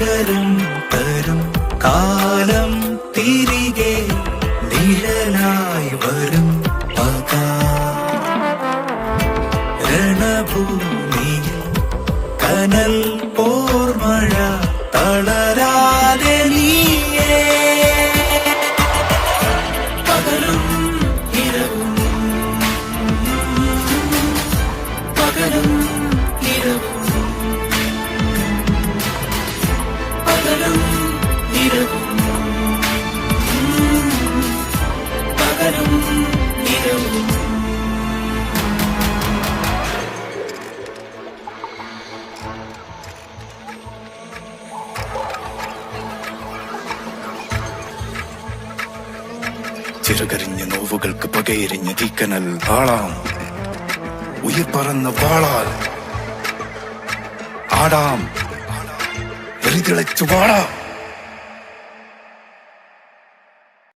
പകരം തരും കാലം തിരികെ നിഴലായി വരും പക രണഭൂമിയിൽ കനൽ പോർമഴ തളരാതെ നീയേ പകലും ഇരവും പകലും ഇരവും പകലും ഇരവും പകലും ഇരവും ചിറകരിഞ്ഞ നോവുകൾക്ക് പകയെരിഞ്ഞ തീക്കനൽ ആളാം ഉയിർ പറന്ന വാളാൽ ആടാം വെറിതിളച്ചു വാടാം.